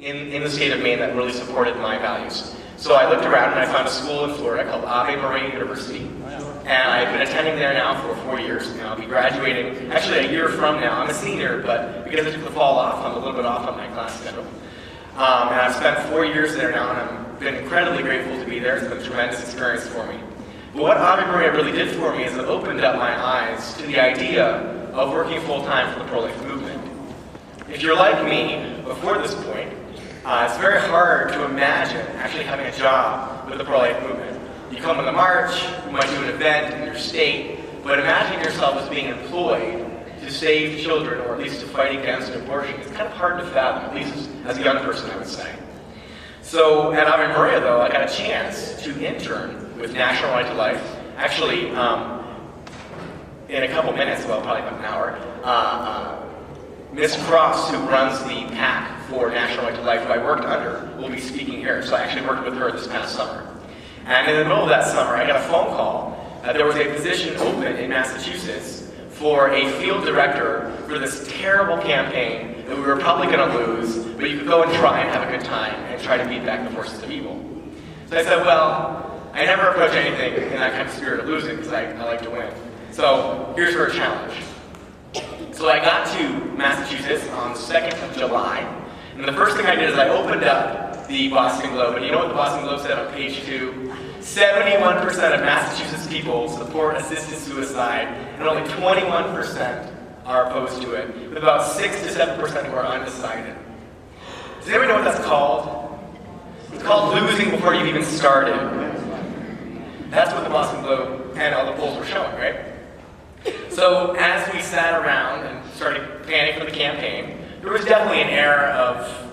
in the state of Maine that really supported my values. So I looked around and I found a school in Florida called Ave Maria University. And I've been attending there now for 4 years. And I'll be graduating, actually a year from now. I'm a senior, but because I took the fall off, I'm a little bit off on my class schedule. And I've spent 4 years there now, and I've been incredibly grateful to be there. It's been a tremendous experience for me. But what Ave Maria really did for me is it opened up my eyes to the idea of working full-time for the pro-life movement. If you're like me, before this point, it's very hard to imagine actually having a job with the pro-life movement. You come in the march, you might do an event in your state, but imagine yourself as being employed to save children, or at least to fight against abortion. It's kind of hard to fathom, at least as a young person, I would say. So at Ave Maria, though, I got a chance to intern with National Right to Life. Actually, in a couple minutes, well, probably about an hour, Ms. Cross, who runs the PAC for National Right to Life, who I worked under, will be speaking here. So I actually worked with her this past summer. And in the middle of that summer, I got a phone call that there was a position open in Massachusetts for a field director for this terrible campaign that we were probably going to lose, but you could go and try and have a good time and try to beat back the forces of evil. So I said, well, I never approach anything in that kind of spirit of losing because I like to win. So here's her challenge. So I got to Massachusetts on the 2nd of July, and the first thing I did is I opened up the Boston Globe, and you know what the Boston Globe said on page 2? 71% of Massachusetts people support assisted suicide, and only 21% are opposed to it, with about 6 to 7% who are undecided. Does anybody know what that's called? It's called losing before you've even started. That's what the Boston Globe and all the polls were showing, right? So as we sat around and started planning for the campaign, there was definitely an air of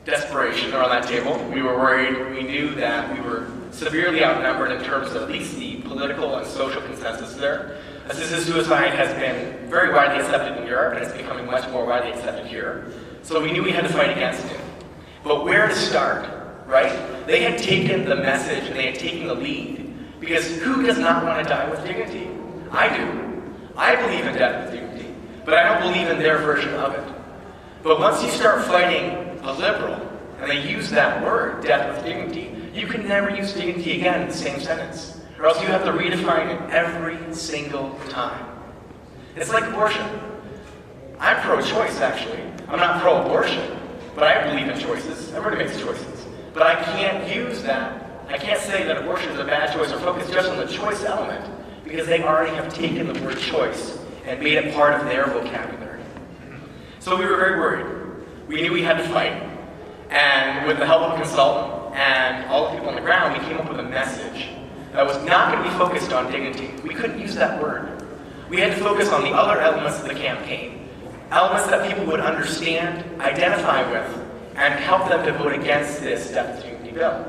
desperation around that table. We were worried. We knew that we were severely outnumbered in terms of at least the political and social consensus there. Assisted suicide has been very widely accepted in Europe, and it's becoming much more widely accepted here. So we knew we had to fight against it. But where to start, right? They had taken the message and they had taken the lead. Because who does not want to die with dignity? I do. I believe in death with dignity, but I don't believe in their version of it. But once you start fighting a liberal, and they use that word, death with dignity, you can never use dignity again in the same sentence, or else you have to redefine it every single time. It's like abortion. I'm pro-choice, actually. I'm not pro-abortion, but I believe in choices. Everybody makes choices. But I can't use that. I can't say that abortion is a bad choice or focus just on the choice element, because they already have taken the word choice and made it part of their vocabulary. So we were very worried. We knew we had to fight. And with the help of a consultant and all the people on the ground, we came up with a message that was not going to be focused on dignity. We couldn't use that word. We had to focus on the other elements of the campaign, elements that people would understand, identify with, and help them to vote against this death with dignity bill.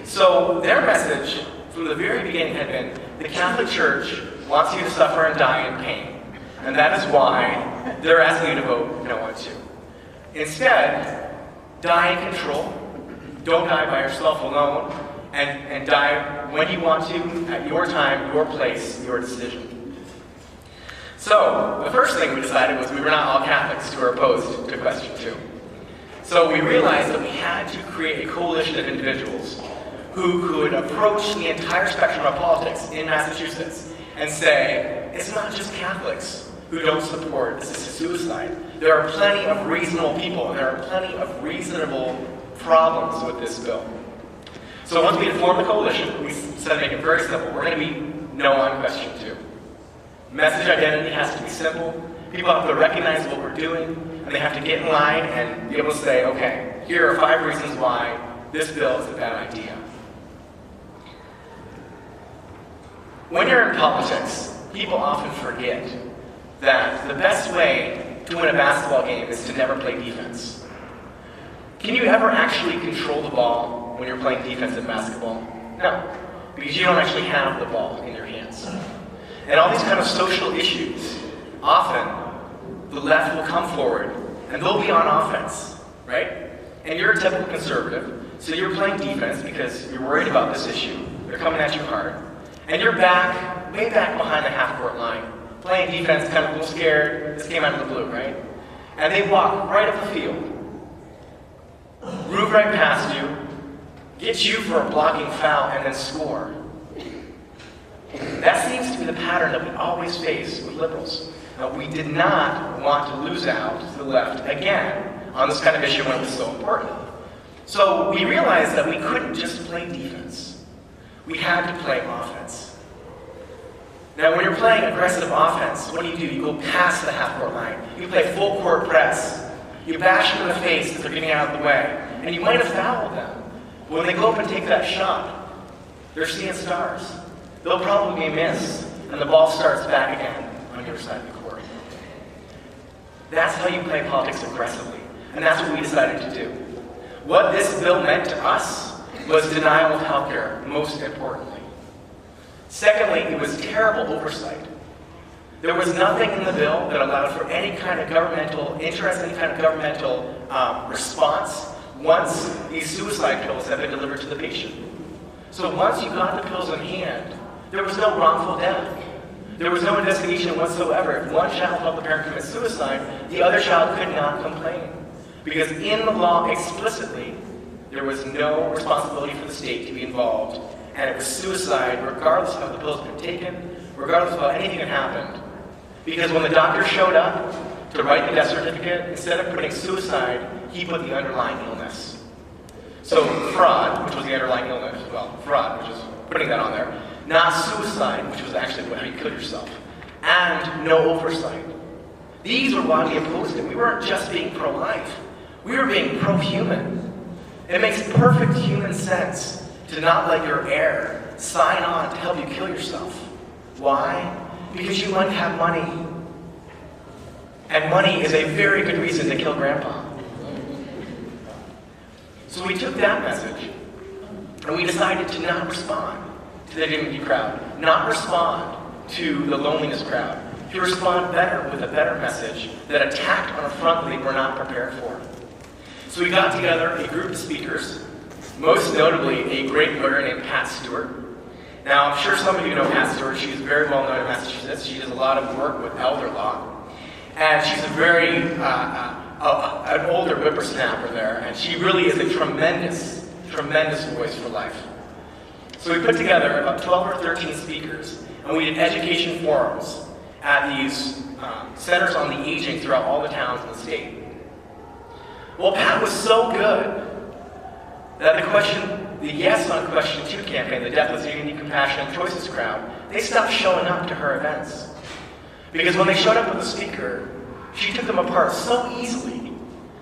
So their message from the very beginning had been, the Catholic Church wants you to suffer and die in pain. And that is why they're asking you to vote no on 2. Instead, die in control. Don't die by yourself alone. And die when you want to, at your time, your place, your decision. So, the first thing we decided was we were not all Catholics who were opposed to question 2. So we realized that we had to create a coalition of individuals who could approach the entire spectrum of politics in Massachusetts and say, it's not just Catholics who don't support assisted suicide. There are plenty of reasonable people, and there are plenty of reasonable problems with this bill. So once we had formed the coalition, we said, make it very simple. We're going to be no on question 2. Message identity has to be simple. People have to recognize what we're doing, and they have to get in line and be able to say, okay, here are 5 reasons why this bill is a bad idea. When you're in politics, people often forget that the best way to win a basketball game is to never play defense. Can you ever actually control the ball when you're playing defense in basketball? No, because you don't actually have the ball in your hands. And all these kind of social issues, often the left will come forward and they'll be on offense, right? And you're a typical conservative, so you're playing defense because you're worried about this issue. They're coming at you hard. And you're back, way back behind the half-court line, playing defense, kind of a little scared. This came out of the blue, right? And they walk right up the field. right past you, get you for a blocking foul, and then score. That seems to be the pattern that we always face with liberals. We did not want to lose out to the left again on this kind of issue when it was so important. So we realized that we couldn't just play defense. We had to play offense. Now, when you're playing aggressive offense, what do? You go past the half-court line. You play full-court press. You bash them in the face as they're getting out of the way. And you might have fouled them. But when they go up and take that shot, they're seeing stars. They'll probably miss, and the ball starts back again on your side of the court. That's how you play politics aggressively, and that's what we decided to do. What this bill meant to us was denial of health care, most importantly. Secondly, it was terrible oversight. There was nothing in the bill that allowed for any kind of governmental interest, any kind of governmental response once these suicide pills have been delivered to the patient. So once you got the pills in hand, there was no wrongful death. There was no investigation whatsoever. If one child helped the parent commit suicide, the other child could not complain. Because in the law explicitly, there was no responsibility for the state to be involved. And it was suicide regardless of the pills had been taken, regardless of anything that happened. Because when the doctor showed up to write the death certificate, instead of putting suicide, he put the underlying illness. So fraud, which was the underlying illness, fraud, which is putting that on there, not suicide, which was actually how you killed yourself, and no oversight. These were why we opposed it. We weren't just being pro-life. We were being pro-human. It makes perfect human sense to not let your heir sign on to help you kill yourself. Why? Because you might have money. And money is a very good reason to kill grandpa. So we took that message, and we decided to not respond to the dignity crowd, not respond to the loneliness crowd, to respond better with a better message that attacked on a front that we were not prepared for. So we got together a group of speakers, most notably a great lawyer named Pat Stewart. Now, I'm sure some of you know Pat Stewart. She's very well known in Massachusetts. She does a lot of work with elder law. And she's a very, an older whippersnapper there, and she really is a tremendous, tremendous voice for life. So we put together about 12 or 13 speakers, and we did education forums at these centers on the aging throughout all the towns in the state. Well, Pat was so good that the Yes on Question 2 campaign, the Death with Dignity, Compassion, and Choices crowd, they stopped showing up to her events. Because when they showed up with a speaker, she took them apart so easily,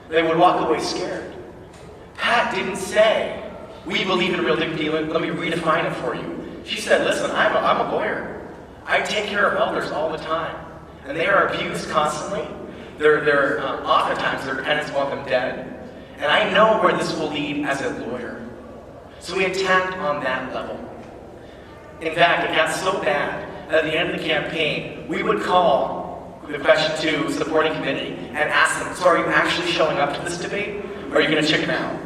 they would walk away scared. Pat didn't say, we believe in real dignity, let me redefine it for you. She said, listen, I'm a lawyer. I take care of elders all the time. And they are abused constantly. Oftentimes their dependents want them dead. And I know where this will lead as a lawyer. So we attacked on that level. In fact, it got so bad that at the end of the campaign, we would call the Question 2 supporting committee and ask them, so are you actually showing up to this debate, or are you going to chicken out?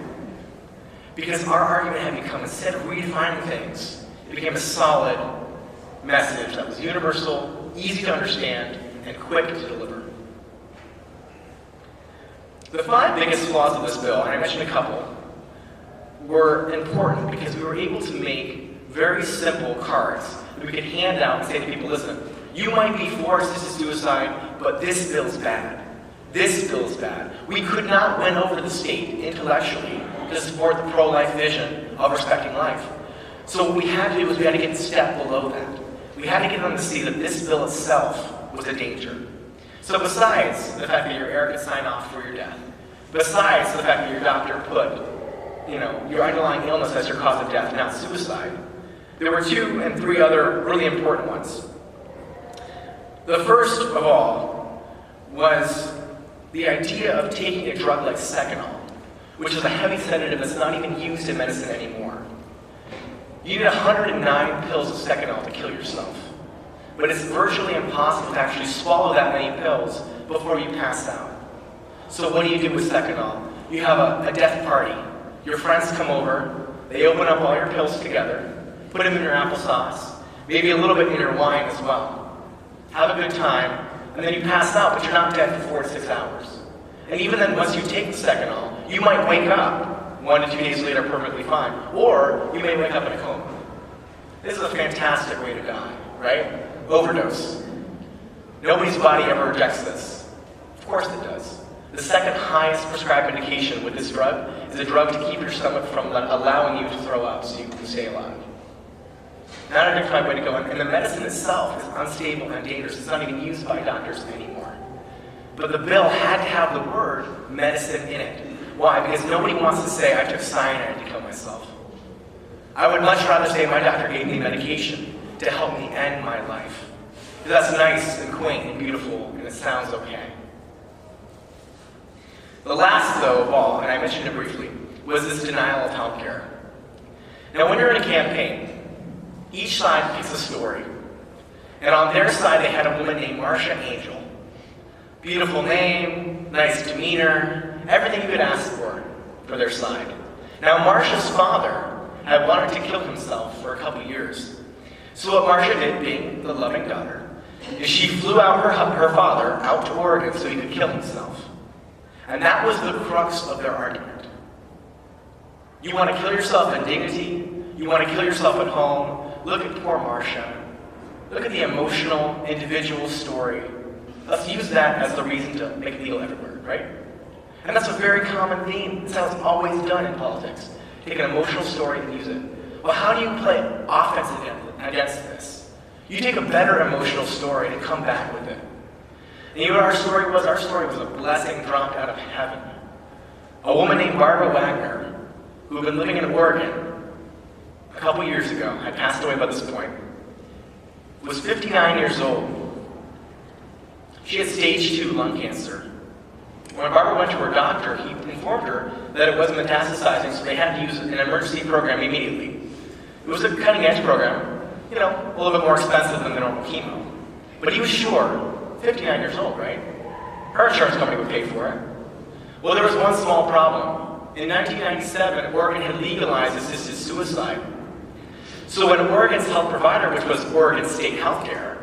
Because our argument had become, instead of redefining things, it became a solid message that was universal, easy to understand, and quick to deliver. The 5 biggest flaws of this bill, and I mentioned a couple, were important because we were able to make very simple cards that we could hand out and say to people, listen, you might be for assisted suicide, but this bill's bad. This bill's bad. We could not win over the state intellectually to support the pro-life vision of respecting life. So what we had to do was we had to get a step below that. We had to get them to see that this bill itself was a danger. So besides the fact that your heir could sign off for your death, besides the fact that your doctor put, your underlying illness as your cause of death, not suicide, there were 2 and 3 other really important ones. The first of all was the idea of taking a drug like Seconal, which is a heavy sedative that's not even used in medicine anymore. You need 109 pills of Seconal to kill yourself. But it's virtually impossible to actually swallow that many pills before you pass out. So what do you do with Seconal? You have a death party. Your friends come over, they open up all your pills together, put them in your applesauce, maybe a little bit in your wine as well. Have a good time, and then you pass out, but you're not dead for 4 to 6 hours. And even then, once you take the Seconal, you might wake up, 1 to 2 days later, perfectly fine. Or you may wake up in a coma. This is a fantastic way to die, right? Overdose. Nobody's body ever rejects this. Of course it does. The second highest prescribed medication with this drug is a drug to keep your stomach from allowing you to throw up so you can stay alive. Not a dignified way to go, and the medicine itself is unstable and dangerous. It's not even used by doctors anymore. But the bill had to have the word medicine in it. Why? Because nobody wants to say, I took cyanide to kill myself. I would much rather say my doctor gave me medication to help me end my life. That's nice and quaint and beautiful, and it sounds okay. The last, though, of all, and I mentioned it briefly, was this denial of healthcare. Now, when you're in a campaign, each side picks a story. And on their side, they had a woman named Marcia Angel. Beautiful name, nice demeanor, everything you could ask for their side. Now, Marcia's father had wanted to kill himself for a couple years. So what Marcia did, being the loving daughter, is she flew out her father out to Oregon so he could kill himself. And that was the crux of their argument. You want to kill yourself in dignity? You want to kill yourself at home? Look at poor Marcia. Look at the emotional, individual story. Let's use that as the reason to make it legal everywhere, right? And that's a very common theme. It's how it's always done in politics. Take an emotional story and use it. Well, how do you play offense against this? You take a better emotional story and come back with it. And you know what our story was? Our story was a blessing dropped out of heaven. A woman named Barbara Wagner, who had been living in Oregon a couple years ago, had passed away by this point, was 59 years old. She had stage 2 lung cancer. When Barbara went to her doctor, he informed her that it wasn't metastasizing, so they had to use an emergency program immediately. It was a cutting-edge program, you know, a little bit more expensive than the normal chemo. But he was sure, 59 years old, right? Her insurance company would pay for it. Well, there was one small problem. In 1997, Oregon had legalized assisted suicide. So when Oregon's health provider, which was Oregon State Healthcare,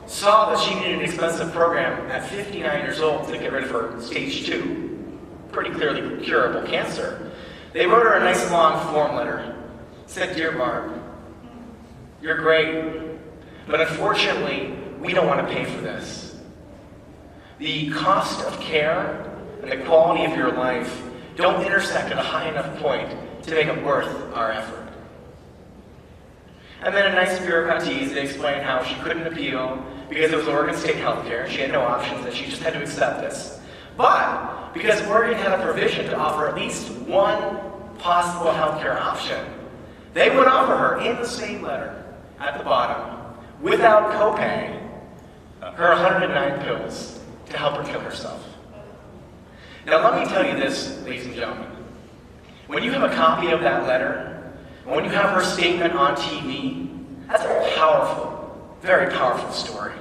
saw that she needed an expensive program at 59 years old to get rid of her stage 2, pretty clearly curable cancer, they wrote her a nice long form letter. Said, "Dear Barb, you're great, but unfortunately, we don't want to pay for this. The cost of care and the quality of your life don't intersect at a high enough point to make it worth our effort." And then a nice bureaucratese, they explained how she couldn't appeal because it was Oregon State Healthcare, she had no options, and she just had to accept this. But because Oregon had a provision to offer at least one possible healthcare option, they would offer her in the same letter at the bottom, without copay, her 109 pills to help her kill herself. Now let me tell you this, ladies and gentlemen. When you have a copy of that letter, and when you have her statement on TV, that's a powerful, very powerful story.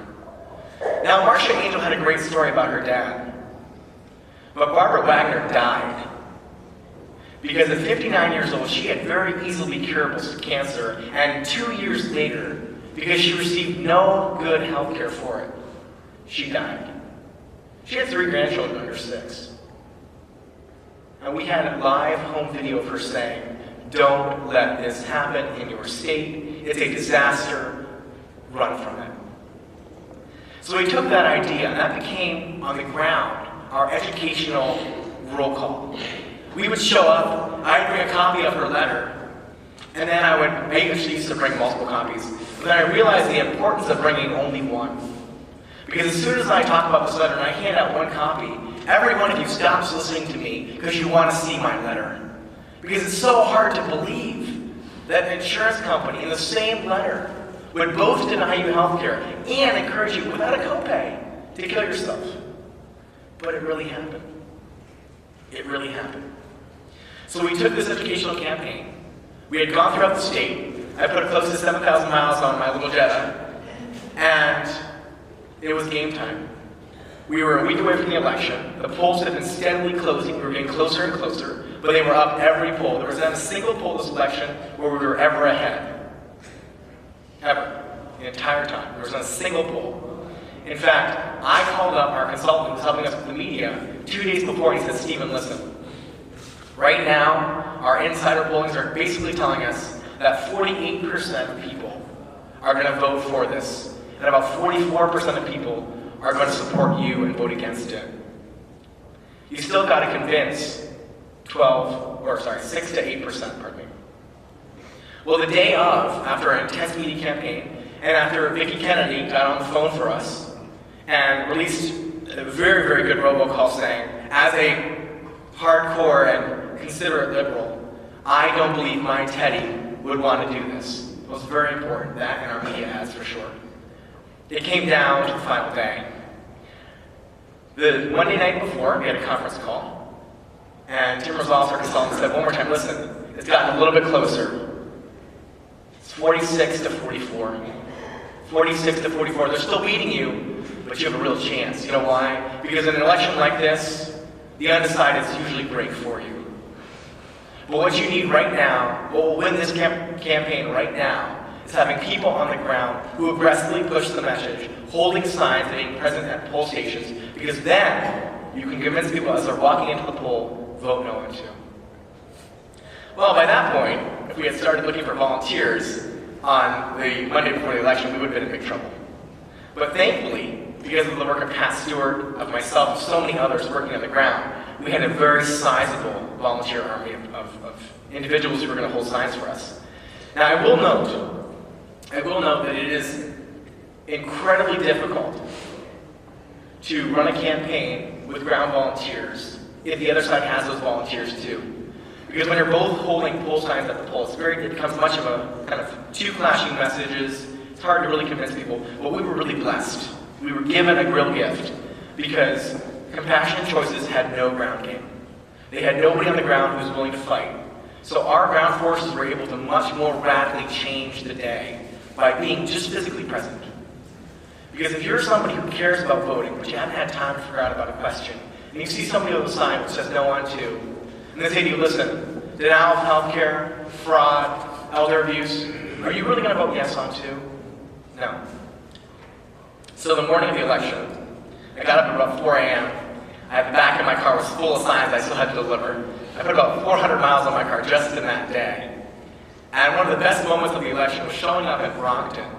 Now, Marcia Angel had a great story about her dad, but Barbara Wagner died because at 59 years old, she had very easily curable cancer, and 2 years later, because she received no good health care for it, she died. She had 3 grandchildren under 6. And we had a live home video of her saying, "Don't let this happen in your state. It's a disaster. Run from it." So we took that idea, and that became, on the ground, our educational roll call. We would show up, I'd bring a copy of her letter, and then she used to bring multiple copies, but then I realized the importance of bringing only one. Because as soon as I talk about this letter and I hand out one copy, every one of you stops listening to me because you want to see my letter. Because it's so hard to believe that an insurance company in the same letter would both deny you health care and encourage you without a copay to kill yourself. But it really happened. It really happened. So we took this educational campaign. We had gone throughout the state. I put close to 7,000 miles on my little Jetta, and it was game time. We were a week away from the election. The polls had been steadily closing. We were getting closer and closer, but they were up every poll. There was not a single poll this election where we were ever ahead. Ever. The entire time. There was not a single poll. In fact, I called up our consultant who was helping us with the media 2 days before, and he said, "Stephen, listen, Right now, our insider pollings are basically telling us that 48% of people are going to vote for this, and about 44% of people are going to support you and vote against it. You still got to convince 6 to 8%, pardon me. Well, the day of, after an intense media campaign, and after Vicki Kennedy got on the phone for us and released a very, very good robocall saying, as a hardcore and considerate liberal, I don't believe my Teddy would want to do this. It was very important, that and our media ads for sure. It came down to the final day. The Monday night before, we had a conference call, and Tim Rosales, our consultant, said one more time, listen, it's gotten a little bit closer. It's 46 to 44. 46 to 44. They're still beating you, but you have a real chance. You know why? Because in an election like this, the undecideds usually break for you. But what you need right now, what will win this campaign right now, is having people on the ground who aggressively push the message, holding signs and being present at poll stations, because then you can convince people as they're walking into the poll, vote no one too. Well, by that point, if we had started looking for volunteers on the Monday before the election, we would have been in big trouble. But thankfully, because of the work of Pat Stewart, of myself, and so many others working on the ground, we had a very sizable volunteer army of individuals who were going to hold signs for us. Now, I will note that it is incredibly difficult to run a campaign with ground volunteers if the other side has those volunteers too. Because when you're both holding poll signs at the polls, it becomes much of a kind of two clashing messages. It's hard to really convince people, but we were really blessed. We were given a real gift because Compassionate Choices had no ground game. They had nobody on the ground who was willing to fight. So our ground forces were able to much more radically change the day by being just physically present. Because if you're somebody who cares about voting, but you haven't had time to figure out about a question, and you see somebody on the sign which says no on two, and they say to you, listen, denial of health care, fraud, elder abuse, are you really going to vote yes on two? No. So the morning of the election, I got up at about 4 a.m. The back of my car was full of signs I still had to deliver. I put about 400 miles on my car just in that day. And one of the best moments of the election was showing up at Brockton,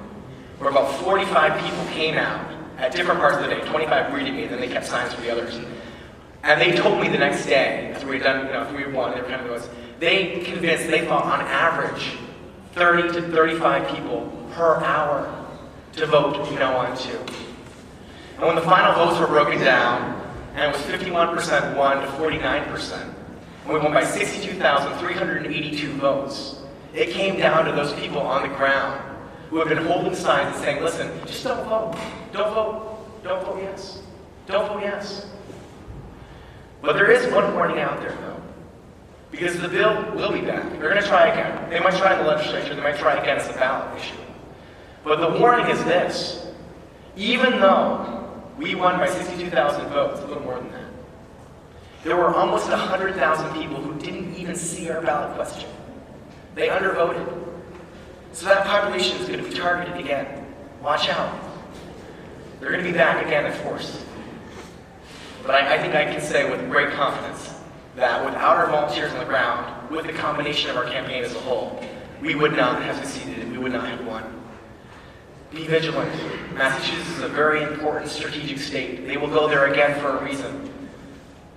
where about 45 people came out at different parts of the day. 25 greeted me, and then they kept signs for the others. And they told me the next day, after we had done, after we won, they were kind of was, they thought on average, 30 to 35 people per hour to vote no on two. And when the final votes were broken down, and it was 51% won to 49%, and we won by 62,382 votes, it came down to those people on the ground who have been holding signs and saying, listen, just don't vote. Don't vote. Don't vote yes. Don't vote yes. But there is one warning out there, though. Because the bill will be back. They're going to try again. They might try in the legislature. They might try again as a ballot issue. But the warning is this. Even though we won by 62,000 votes, a little more than that, there were almost 100,000 people who didn't even see our ballot question. They undervoted. So that population is going to be targeted again. Watch out. They're going to be back again in force. But I think I can say with great confidence that without our volunteers on the ground, with the combination of our campaign as a whole, we would not have succeeded and we would not have won. Be vigilant. Massachusetts is a very important strategic state. They will go there again for a reason.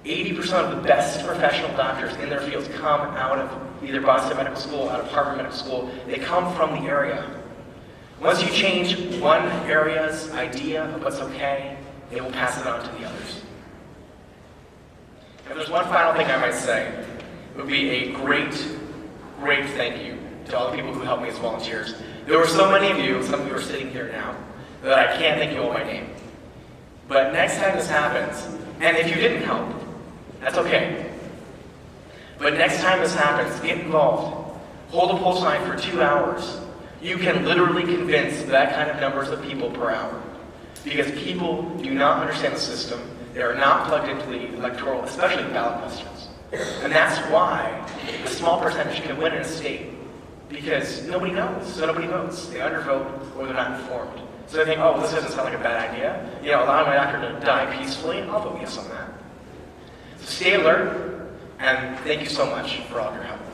80% of the best professional doctors in their fields come out of either Boston Medical School, out of Harvard Medical School. They come from the area. Once you change one area's idea of what's okay, they will pass it on to the others. If there's one final thing I might say, it would be a great thank you to all the people who helped me as volunteers. There were so many of you, some of you are sitting here now, that I can't thank you all by name. But next time this happens, and if you didn't help, that's okay. But next time this happens, get involved. Hold a poll sign for 2 hours. You can literally convince that kind of numbers of people per hour. Because people do not understand the system. They are not plugged into the electoral, especially the ballot questions. And that's why a small percentage can win in a state. Because nobody knows, so nobody votes. They undervote or they're not informed. So they think, oh, this doesn't sound like a bad idea. Allowing my doctor to die peacefully, I'll vote yes on that. So stay alert And thank you so much for all your help.